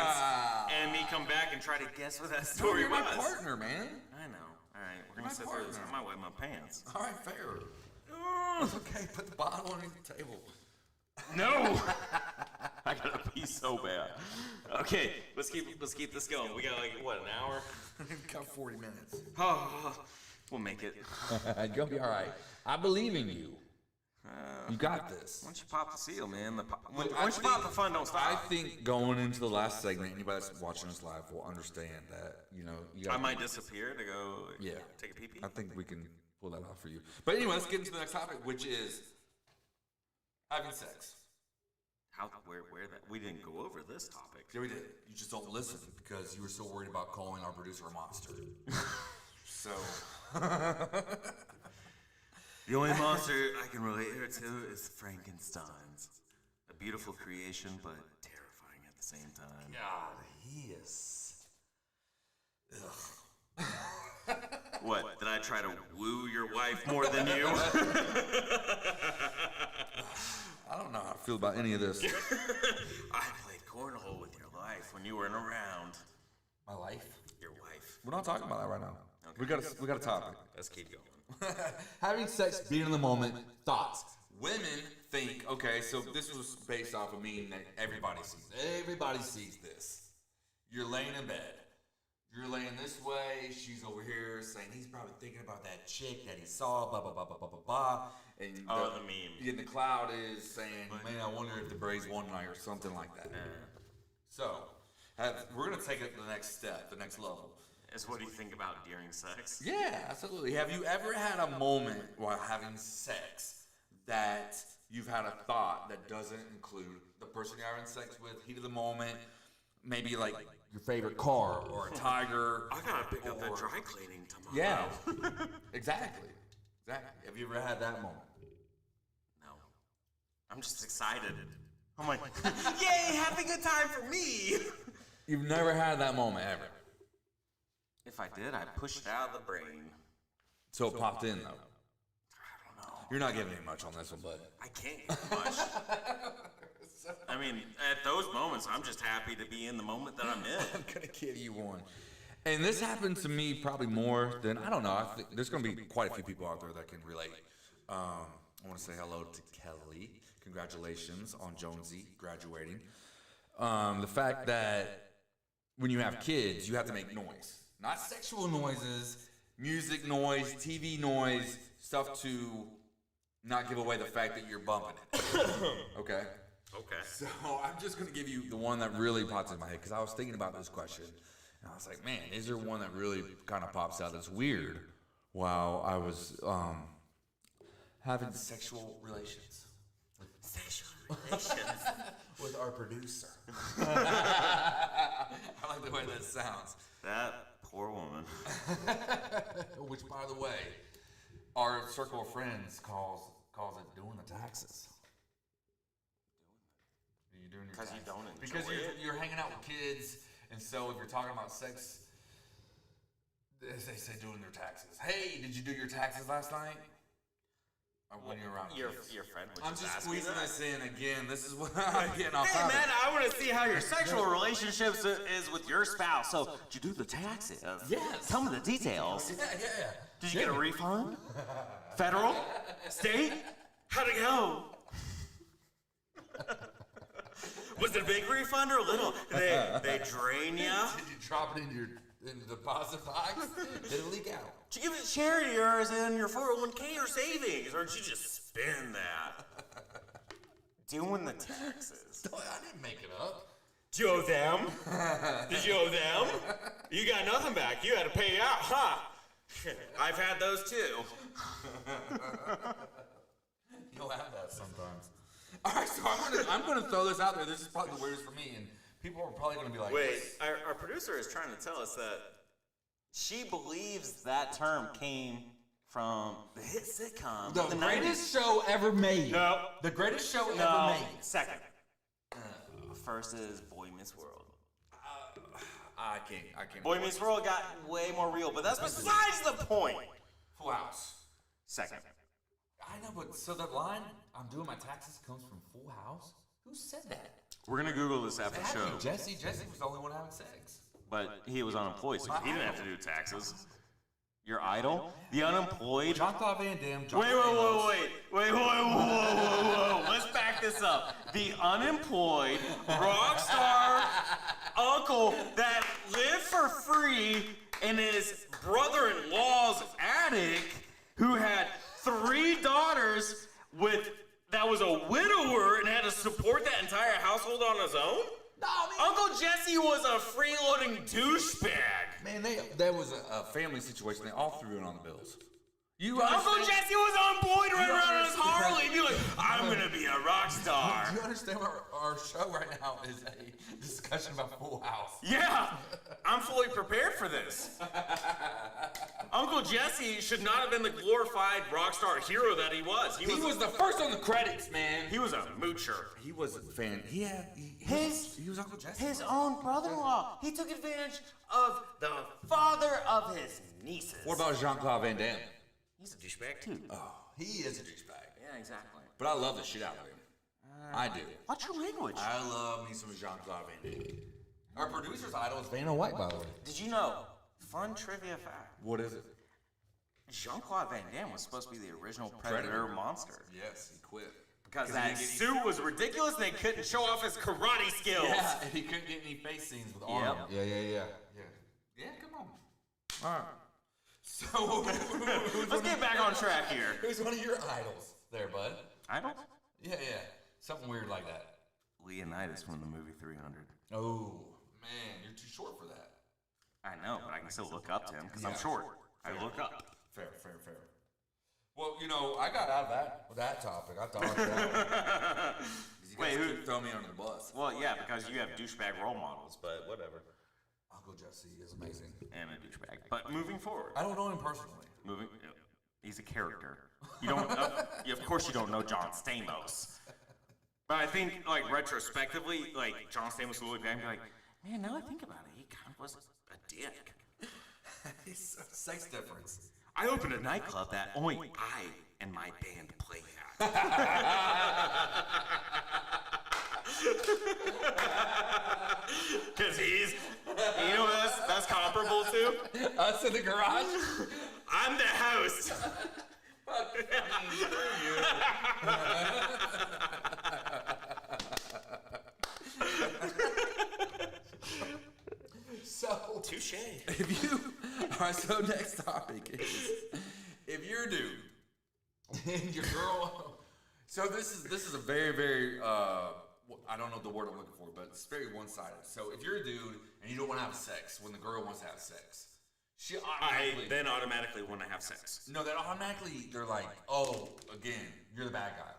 and me come back and try to guess what that story You're was? my partner, man. I know. All right, we're You're gonna my sit through this. partner. I might wet my pants. All right, fair. It's okay. Put the bottle underneath the table. No, I gotta pee so bad. Okay, let's keep this going. We got like what, an hour? We've got 40 minutes. Oh, we'll make it. You're gonna be all right. I believe in you. You got this. Once you pop the seal, man, once you pop the fun, don't stop. I think going into the last segment, anybody that's watching us live will understand that, you know, you I gotta, might disappear to go take a pee-pee. I think we can pull that off for you. But anyway, let's get into the next topic, which is having sex. Where that? We didn't go over this topic. Yeah, we did. You just don't listen because you were so worried about calling our producer a monster. So. The only monster I can relate her to is Frankenstein's. A beautiful creation, but terrifying at the same time. God, he is. Ugh. What? Did I try to woo your wife more than you? I don't know how to feel about any of this. I played cornhole with your life when you weren't around. My life? Your wife. We're not talking about that right now. Okay. We got a topic. Let's keep going. Having sex, being in the moment, thoughts. Women think, okay, so this was based off of me that everybody sees. Everybody sees this. You're laying in bed. You're laying this way. She's over here saying he's probably thinking about that chick that he saw. Blah blah blah blah blah blah blah. And the meme. And the cloud is saying, man, I wonder if the Braves won tonight or something like that. So, we're gonna take it to the next step, the next level. Is what do you think about during sex? Yeah, absolutely. Have you ever had a moment while having sex that you've had a thought that doesn't include the person you're having sex with, heat of the moment, maybe like your favorite car or a tiger. I gotta pick up that dry cleaning tomorrow. Yeah, exactly. Have you ever had that moment? No. I'm just excited. I'm like, yay, happy good time for me. You've never had that moment ever. If I did, I'd push it out of the brain. So it popped in though. I don't know. You're not giving me much on this one, bud. I can't get much. I mean, at those moments, I'm just happy to be in the moment that I'm in. I'm gonna give you one. And this happened to me probably more than, I don't know, I think there's gonna be quite a few people out there that can relate. I wanna say hello to Kelly. Congratulations on Jonesy graduating. The fact that when you have kids, you have to make noise. Not sexual noises, music noise, TV noise, stuff to not give away the fact that you're bumping it. Okay? Okay. So I'm just gonna give you the one that really pops in my head because I was thinking about this question and I was like, man, is there one that really kind of pops out that's weird while I was having sexual relations? Sexual relations. With our producer. I like the way that sounds. That poor woman. Which, by the way, our circle of friends calls it doing the taxes. Are you doing your taxes? Because you don't enjoy Because you're hanging out with kids, and so if you're talking about sex, they say doing their taxes. Hey, did you do your taxes last night? When you're around your kids. friend was I'm just asking squeezing that. this in again. This is what I'm getting off Hey topic. man, I want to see how your sexual relationships is with your spouse. So, did you do the taxes? Yes. Tell me the details. Yeah. Did you get a refund? Federal? State? How'd it go? Was it a big refund or a little? They drain ya? Did you drop it in the deposit box? Did it leak out? Did you give it to charity or is it in your 401k or savings? Or did you just spend that? Doing the taxes. I didn't make it up. Did you owe them? Did you owe them? You got nothing back. You had to pay out, huh? I've had those too. You'll have that sometimes. All right, so I'm gonna throw this out there. This is probably the weirdest for me, and people are probably gonna be like, Wait, our producer is trying to tell us that she believes that term came from the hit sitcom. the the greatest 90s. show ever made. No. The greatest show ever No. made. Second. First is Boy Meets World. I can't. Boy Meets World got way more real, but that's besides the point. Full House. Second. I know, but so the line "I'm doing my taxes" comes from Full House. Who said that? We're gonna Google this after the show. Jesse. Jesse was the only one having sex. But he was unemployed, so he didn't have to do taxes. Your idol? The unemployed? Jean-Claude Van Damme. Wait. Let's back this up. The unemployed rock star uncle that lived for free in his brother-in-law's attic who had 3 daughters that was a widower and had to support that entire household on his own? No, man. Uncle Jesse was a freeloading douchebag. Man, that was a family situation. They all threw in on the bills. Uncle Jesse was unemployed right around on his Harley. He'd be like, I'm gonna be a rock star. Do you understand our show right now is a discussion about Full House? Yeah, I'm fully prepared for this. Uncle Jesse should not have been the glorified rock star hero that he was. He was the first on the credits, man. He was a moocher. He was a fan. He was Uncle Jesse. His own brother-in-law. He took advantage of the father of his nieces. What about Jean-Claude Van Damme? He's a douchebag too. Oh, he is a douchebag. Yeah, exactly. But I love the shit out of him. I do. What's your language? I love me some Jean-Claude Van Damme. Our producer's idol is Vanna White, by the way. Did you know? Fun trivia fact. What is it? Jean-Claude Van Damme was supposed to be the original Predator monster. Yes, he quit. Because he that didn't get suit was ridiculous and they couldn't show off his karate skills. Yeah, and he couldn't get any face scenes with arm. Yep. Yeah, come on. All right. So, Let's get back on track here. Who's one of your idols there, bud? Idol? Yeah. Something weird like that. Leonidas from the movie 300. Oh, man, you're too short for that. I know, but I can still look up to him because I'm short. I look up. Fair. Well, I got out of that topic. I thought that. Wait, who throw me under the bus? Well, yeah, because you have douchebag role models, but whatever. Uncle Jesse is amazing. And a douchebag. But moving forward. I don't know him personally. He's a character. You don't. Of course, you don't know John Stamos. But I think, like retrospectively, like John Stamos will look back and be like, man, now I think about it, he kind of was a dick. He's a sex difference. I opened a nightclub that only I and my band play at. Because he's, you know what that's comparable to? Us in the garage? I'm the host. So, Touche. if you, all right, so next topic is, if you're a dude and your girl, so this is a very, very, I don't know the word I'm looking for, but it's very one-sided. So if you're a dude and you don't want to have sex when the girl wants to have sex, she automatically, then automatically want to have sex. no, that automatically, they're like, oh, again, you're the bad guy.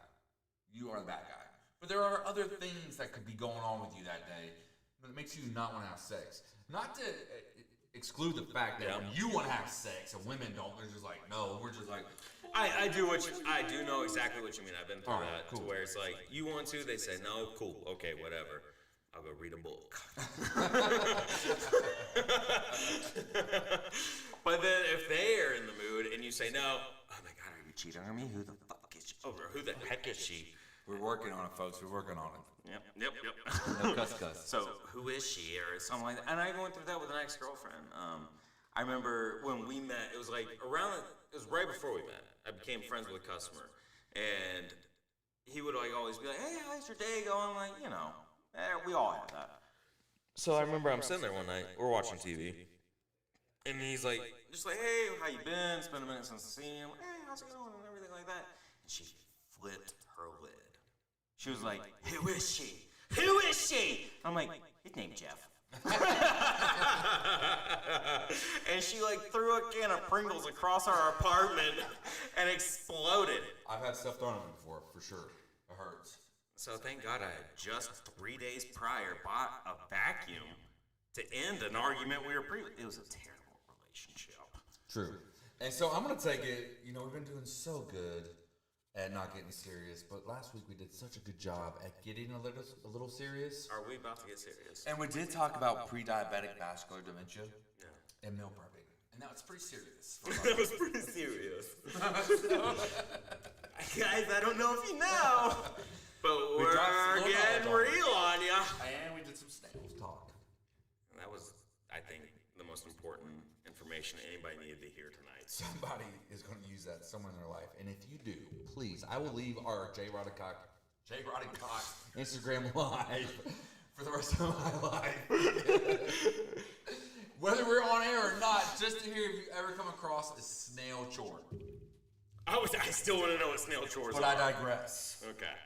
You are the bad guy. But there are other things that could be going on with you that day that makes you not want to have sex. Not to exclude the fact that when you want to have sex and women don't, they're just like, no, we're just like, I do know exactly what you mean. I've been through Alright, that cool. to where it's like, you want to, they say, no, cool, okay, whatever. I'll go read a book. But then if they are in the mood and you say no, oh my God, are you cheating on me? Who the fuck is she? Oh, or who the heck is she? we're working on it, folks. We're working on it. Yep. No cuss. So who is she or something like that? And I went through that with an ex-girlfriend. I remember when we met, it was like it was right before we met. I became friends with a customer, and he would like always be like, "Hey, how's your day going?" Like, you know, we all have that. So I remember I'm sitting there one night, we're watching TV, and he's like, Just like, "Hey, how you been? It's been a minute since I've seen you." Hey, how's it going? And everything like that. And she flipped her lid. She was like, "Who is she? Who is she?" I'm like, "His name's Jeff." And she like threw a can of Pringles across our apartment and exploded. I've had stuff thrown at me before, for sure. It hurts. so thank God I had Just 3 days prior, bought a vacuum to end an argument we were It was a terrible relationship. True. And so I'm going to take it, you know, we've been doing so good at not getting serious, but last week we did such a good job at getting a little serious. Are we about to get serious? And we did talk about pre-diabetic vascular dementia Yeah. and meal prepping. And that was pretty serious. That was pretty serious. Guys, I don't know if you know, But We we're dropped some getting knowledge on it. real on ya. And we did some snails talk. And that was, I think, the most important information anybody needed to hear tonight. Somebody is going to use that somewhere in their life. And if you do, please, I will leave our J. Roddy Cox Instagram live for the rest of my life. Whether we're on air or not, just to hear if you ever come across a snail chore. I still want to know what snail chores But are. I digress. Okay.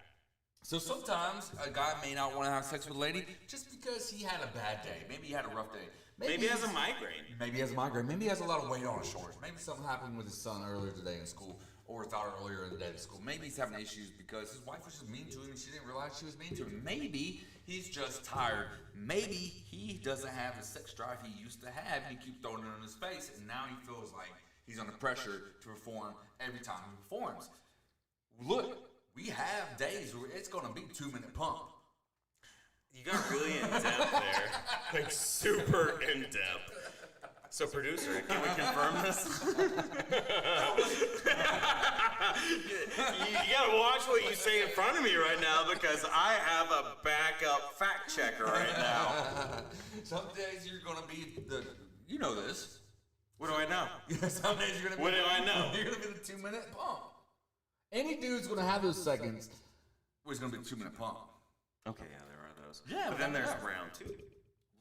So sometimes a guy may not want to have sex with a lady just because he had a bad day. Maybe he had a rough day. Maybe he has a migraine. Maybe he has a migraine. Maybe he has a lot of weight on his shoulders. Maybe something happened with his son earlier today in school, or thought earlier in the day at school. Maybe he's having issues because his wife was just mean to him and she didn't realize she was mean to him. Maybe he's just tired. Maybe he doesn't have the sex drive he used to have and he keeps throwing it in his face, and now he feels like he's under pressure to perform every time he performs. Look, we have days where it's going to be 2-minute pump. You got really in depth there. Like, super in depth. So, producer, can we confirm this? you gotta watch what you say in front of me right now because I have a backup fact checker right now. Some days you're going to be you know this. What do I know? Some days you're going to be What do I know? You're going to be the 2-minute pump. Any dude's going to have those seconds where it's going to be the 2-minute pump. Okay, yeah, there are those. Yeah, but then there's yeah. round 2.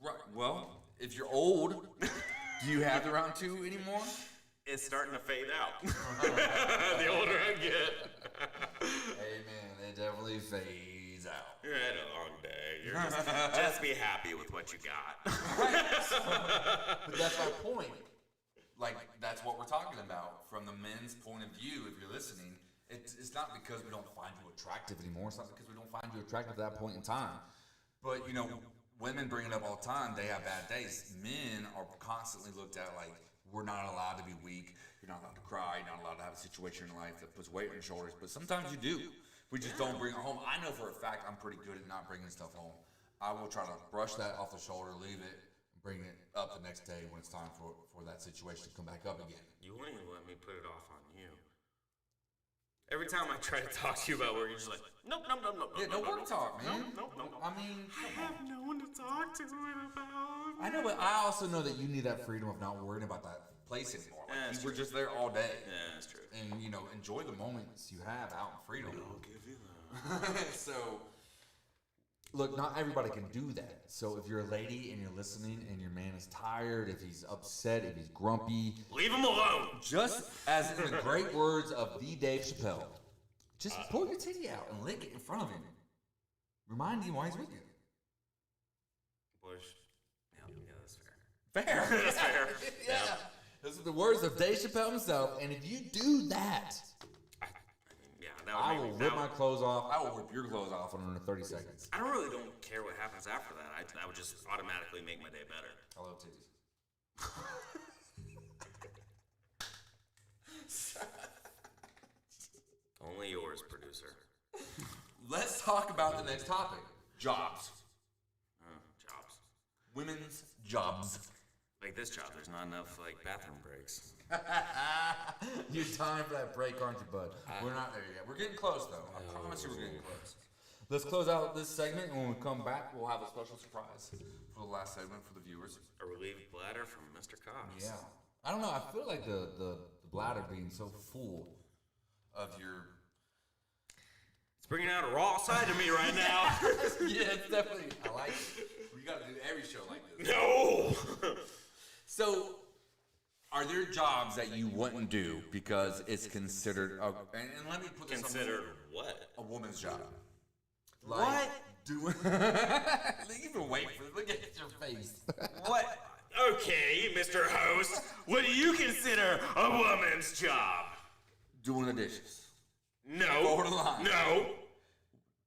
Right. Well, if you're old, do you have the round 2 anymore? It's starting to fade out. The older I get. Hey, man, it definitely fades out. You had a long day. You're just be happy with what you got. But that's my point. Like, that's what we're talking about from the men's point of view. If you're listening, it's not because we don't find you attractive anymore. It's not because we don't find you attractive at that point in time. But, you know, women bring it up all the time. They have bad days. Men are constantly looked at like we're not allowed to be weak. You're not allowed to cry. You're not allowed to have a situation in life that puts weight on your shoulders. But sometimes you do. We just don't bring it home. I know for a fact I'm pretty good at not bringing stuff home. I will try to brush that off the shoulder, leave it, and bring it up the next day when it's time for that situation to come back up again. You won't even let me put it off on you. Every time I try to talk to you about work, you're just like, nope. Yeah, no work talk, man. Nope. I mean, I have no one to talk to it about. I know, but I also know that you need that freedom of not worrying about that place anymore. Like, Yeah, you that's were just there all day. Yeah, that's true. And, you know, enjoy the moments you have out in freedom. I'll give you that. So, look, not everybody can do that. So if you're a lady and you're listening and your man is tired, if he's upset, if he's grumpy, Leave him alone. just as in the great words of the Dave Chappelle, just pull your titty out and lick it in front of him. Remind him why he's with you. Bush. Yeah, that's fair. Fair. That's fair. Yeah. Those are the words of Dave Chappelle himself. And if you do that, Yeah, that would I make will me, rip that my would- clothes off. I will rip your clothes off in under 30 seconds. I really don't care what happens after that. I would just automatically make my day better. I love titties. Only yours, producer. Let's talk about the next topic. Jobs. Jobs. Women's jobs. Like this job, there's not enough like bathroom breaks. You're time for that break, aren't you, bud? We're not there yet. We're getting close, though. I promise you we're getting close. Let's close out this segment, and when we come back, we'll have a special surprise for the last segment for the viewers. A relieved bladder from Mr. Cox. Yeah. I don't know. I feel like the bladder being so full of your... It's bringing out a raw side of me right now. Yeah, it's definitely... I like it. We got to do every show like this. No. So, are there jobs that you wouldn't do because it's considered... and let me put this Considered what? a woman's job. What? Doing... Even wait for it. Look at your face. What? Okay, Mr. Host. What do you consider a woman's job? Doing the dishes. No. Forward the line. No.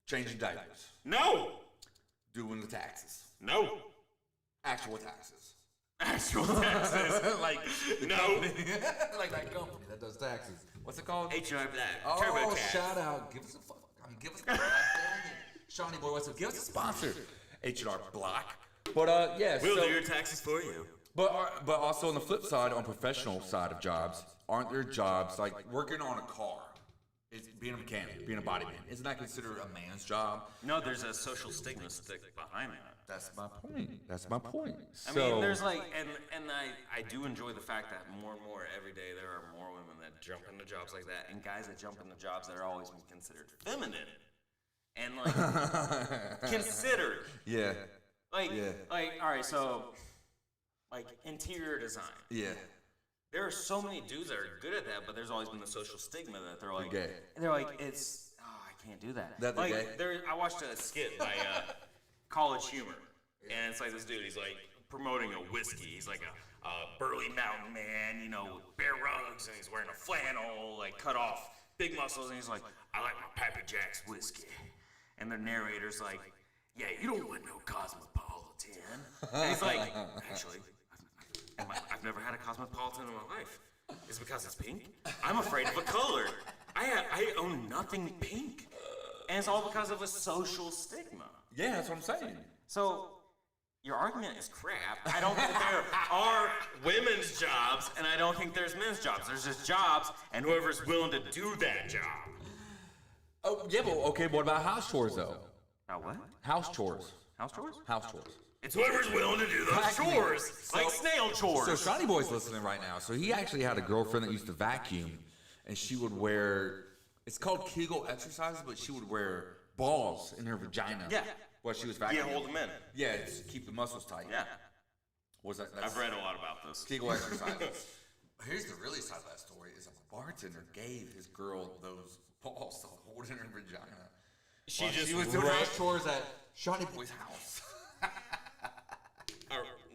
Changing diapers. No. Doing the taxes. No. Actual taxes. Actual taxes. Like No. like that company that does taxes. What's it called? HR Black. Oh, TurboTax. shout out. Give us a fuck. Give us a dang it. Shawnee boy, what's up? Give us a sponsor. H&R Block. But yeah, We'll so, do your taxes for you. but also on the flip side, on professional side of jobs, aren't there jobs like working on a car? Is being a mechanic, being a body man. Isn't that considered a man's job? No, there's a social stigma stick behind that. That's my point. That's my point. I mean, there's like, and I do enjoy the fact that more and more every day there are more women that jump into jobs like that, and guys that jump into jobs that are always considered feminine, and like considered. Yeah. Like, Yeah. all right, so like interior design. Yeah. There are so many dudes that are good at that, but there's always been the social stigma that they're like, gay. they're like, it's, I can't do that. That they're like, gay? I watched a skit by College Humor, and it's like this dude, he's like promoting a whiskey. He's like a burly mountain man, you know, with bare rugs, and he's wearing a flannel, like cut off, big muscles, and he's like, I like my Pappy Jack's whiskey. And the narrator's like, yeah, you don't want no Cosmopolitan. And he's like, actually, I've never had a Cosmopolitan in my life. Is it because it's pink? I'm afraid of a color. I own nothing pink. And it's all because of a social stigma. Yeah, that's what I'm saying. So, your argument is crap. I don't think there are women's jobs, and I don't think there's men's jobs. There's just jobs, and whoever's willing to do that job. Oh, yeah, but okay, what about house chores, though? What? House chores. House chores? House chores. It's whoever's willing to do those Exactly. chores, like snail chores. So Shawnee Boy's listening right now. So he actually had a girlfriend that used to vacuum, and she would wear, it's called Kegel exercises, but she would wear balls in her vagina. Yeah. While she was Yeah, vacuuming. hold them in. Yeah, to keep the muscles tight. Yeah. Was that? I've read a lot about this. Kegel exercises. Here's the really side of that story: is a bartender gave his girl those balls to hold in her vagina. She While just she was doing rubbed- house chores at Shawnee Boy's house.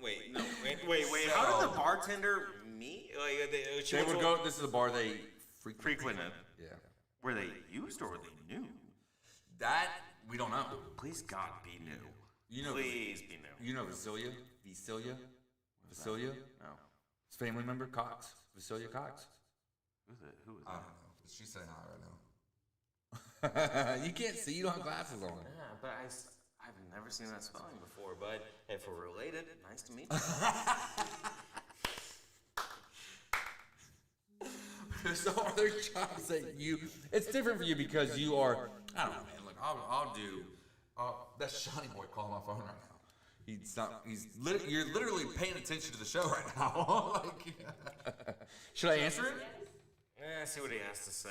Wait. How did the bartender meet? Like, she They went would to a- go. This is the bar they frequented. Yeah. Were they used or were they new? That we don't know. Please God, be new. Please be new. You know Vasilia? Vasilia? No. His family member, Cox. Vasilia Cox. Who is I that? don't know. She's saying hi right now. You can't see. You don't have glasses on. Yeah, but I've never seen that spelling before. But if we're related, nice to meet you. So are there jobs that you? It's different for you because you are. I don't know, man. Look, I'll do. That's Shawnee boy calling my phone right now. He's not. You're literally paying attention to the show right now. Like, should I answer it? See what he has to say.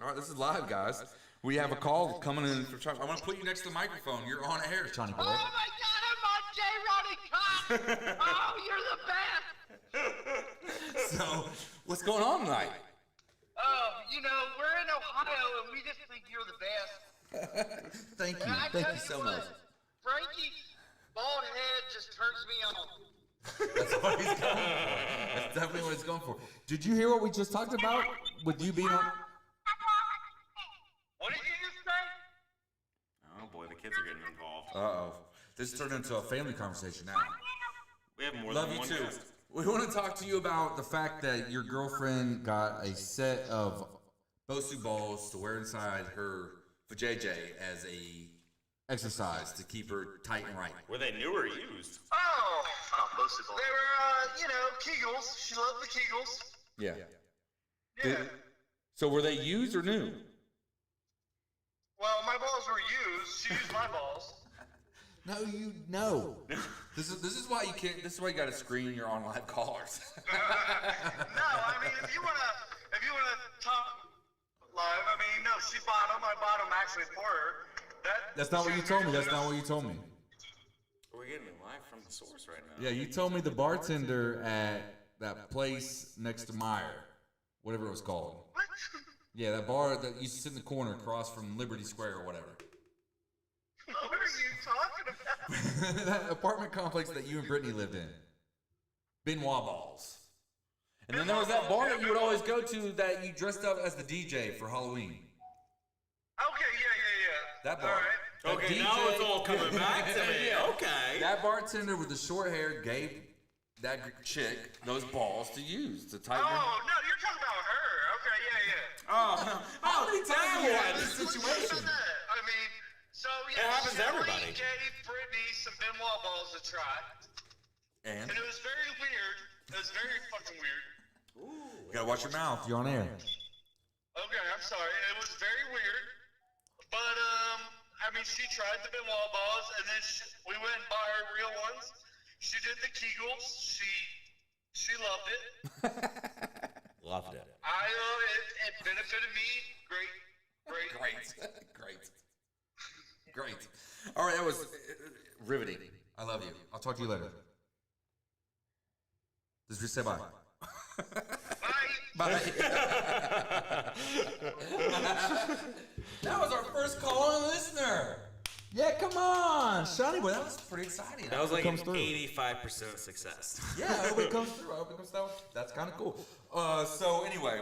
All right, this is live, guys. We have a call coming in for Shawnee. I'm gonna put you next to the microphone. You're on air, Shawnee boy. Oh my God, I'm on J. Ronnie Cox! Oh, you're the best! So, what's going on tonight? Oh, we're in Ohio and we just think you're the best. Thank you. And I Thank tell you so what, much. Frankie's bald head just turns me on. That's what he's going for. That's definitely what he's going for. Did you hear what we just talked about with you being on? What did you just say? Oh boy, the kids are getting involved. Uh-oh. This turned into a family conversation now. We have more Love than you one too. guest. We want to talk to you about the fact that your girlfriend got a set of Bosu balls to wear inside her vajayjay as a exercise to keep her tight and right. Were they new or used? Oh, they were, Kegels. She loved the Kegels. Yeah. Yeah. So were they used or new? Well, my balls were used. She used my balls. No, you know. This is why you can't. This is why you got to screen your on live callers. No, I mean, if you wanna talk live, I mean, no, she bought them. I bought them actually for her. That's not what you told me. That's not what you told me. We're getting it live from the source right now. Yeah, you told me the bartender at that place next to Meyer, whatever it was called. What? Yeah, that bar that used to sit in the corner across from Liberty Square or whatever. What are you talking about? That apartment complex that you and Brittany lived in. Benoit Balls. And then there was that bar that you would always go to that you dressed up as the DJ for Halloween. Okay, yeah. That bar. All right. That Okay, DJ now it's all coming back to me. Yeah. Okay. That bartender with the short hair gave that chick those balls to use to tighten her. Oh, no, you're talking about her. Okay, yeah. How many times have you had this Let's situation? do that. I mean, so yeah, It happens to Shelly everybody. gave Brittany some Benoit balls to try, And and it was very weird. It was very fucking weird. you gotta watch your mouth. You're on air. Okay, I'm sorry. It was very weird, but I mean, she tried the Benoit balls, and then we went and bought her real ones. She did the Kegels. She loved it. Loved it. It benefited me. Great. Great. All right, that was riveting. I love you. I'll talk to you later. Just say bye. Bye. Bye. That was our first call on listener. Yeah, come on, Shawnee boy. That was pretty exciting. That was like an comes through. 85% success. Yeah, I hope it comes through. I hope it comes through. That's kind of cool. So anyway,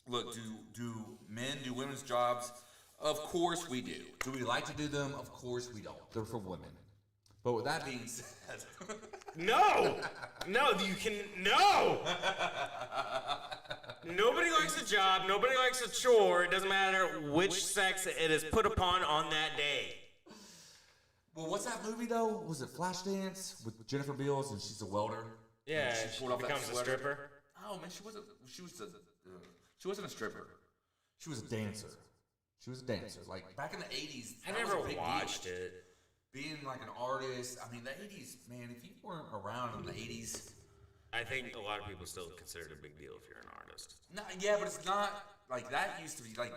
look, do men do women's jobs? Of course we do. Do we like to do them? Of course we don't. They're for women. But with that being said, No, you can no. Nobody likes a job. Nobody likes a chore. It doesn't matter which sex it is put upon on that day. well, what's that movie though? Was it Flashdance with Jennifer Beals and she's a welder? Yeah, And she pulled off that becomes a sweater. stripper. Oh man, she wasn't a stripper. She was a dancer. She was a dancer. Like back in the 80s. I that was never a big watched deal. it. Being like an artist, I mean, the 80s, man, if you weren't around in the 80s. I think a lot of people still consider it a big deal if you're an artist. No, yeah, but it's not, like, that used to be, like,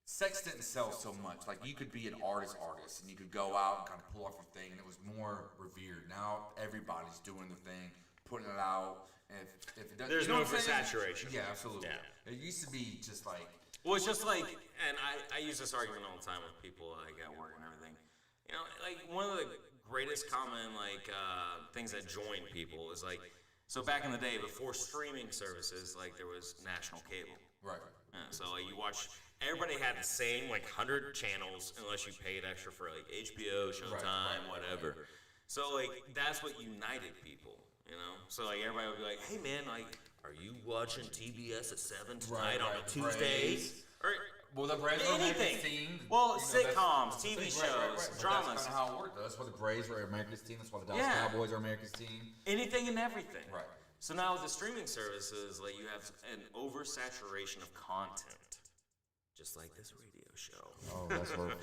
sex didn't sell so much. Like, you could be an artist, and you could go out and kind of pull off your thing, and it was more revered. Now, everybody's doing the thing, putting it out, and if it doesn't... There's you know no what I'm saying? oversaturation. Yeah, absolutely. Yeah. It used to be just like... Well, it's just like, and I use this argument all the time with people like at work and everything. You know, like one of the greatest common like things that join people is like, so back in the day before streaming services, like there was national cable. Right. So like, you watch everybody had the same like 100 channels unless you paid extra for like HBO, Showtime, whatever. So like that's what united people, you know. So like everybody would be like, "Hey man, like, are you watching TBS at 7 tonight on a Tuesday?" Or well, the Braves were anything. America's team. Well, You know, sitcoms, TV shows, dramas. That's kind of how it worked. That's why the Braves were America's team. That's why the Dallas Cowboys are America's team. Anything and everything. Right. So now with the streaming services, like you have an oversaturation of content, just like this radio show. Oh, that's horrible.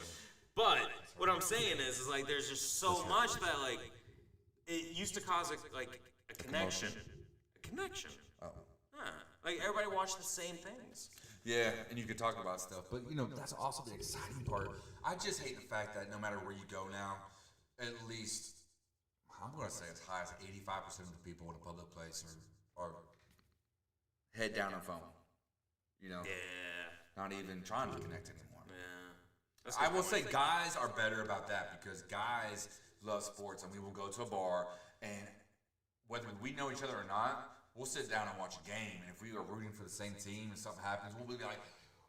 But what I'm saying is like there's just so much that like it used to cause a connection. A connection. Oh. Huh. Like everybody watched the same things. Yeah, and you can talk about stuff, but you know that's also the exciting part. I just hate the fact that no matter where you go now, at least I'm going to say as high as 85% of the people in a public place are head down on phone. You know, not even trying to connect anymore. Yeah. I will say guys are better about that because guys love sports, and we will go to a bar, and whether we know each other or not, we'll sit down and watch a game, and if we are rooting for the same team and something happens, we'll be like,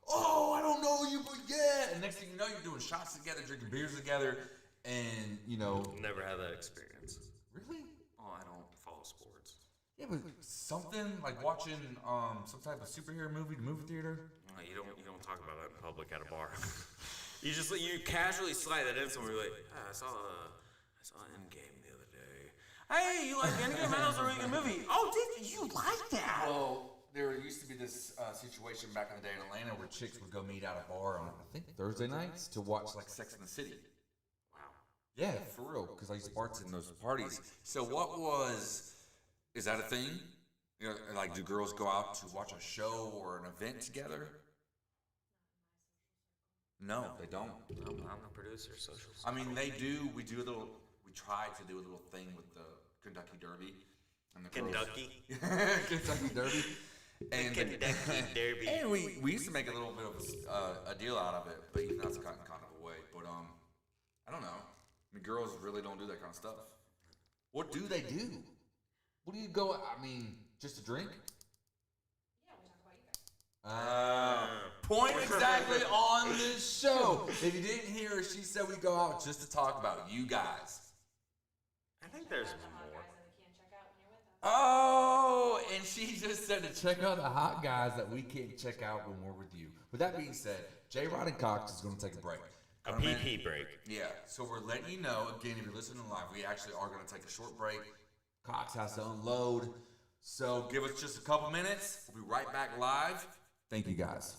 "Oh, I don't know you, but yeah." And next thing you know, you're doing shots together, drinking beers together, and you know. Never had that experience. Really? Oh, I don't follow sports. Yeah, but something like watching some type of superhero movie, the movie theater. No, you don't talk about that in public at a bar. you casually slide that in somewhere like, I saw Endgame the other day. Hey, you like Endgame? That was a really good movie. Oh, did you like that? Well, there used to be this situation back in the day in Atlanta where chicks would go meet at a bar on, I think, Thursday nights to watch like Sex in the City. Wow. Yeah, for real, because I used to bartend in those parties. So is that a thing? You know, like do girls go out to watch a show or an event together? No, they don't. I'm the producer, social. I mean, they do. We try to do a little thing with the Kentucky Derby. And the Kentucky? Kentucky Derby. And Kentucky Derby. And we used to make a little bit of a deal out of it, but even that's gotten kind of away. But I don't know. I mean, girls really don't do that kind of stuff. What do they do? What do you go? I mean, just to drink? Yeah, we talk about you guys. Point exactly on this show. If you didn't hear her, she said we go out just to talk about you guys. I think there's The hot more. guys that we can't check out when you're with us. Oh, and she just said to check out the hot guys that we can't check out when we're with you. With that being said, J. Rod and Cox is going to take a break. A PP break. Yeah, so we're letting you know, again, if you're listening live, we actually are going to take a short break. Cox has to unload. So give us just a couple minutes. We'll be right back live. Thank you, guys.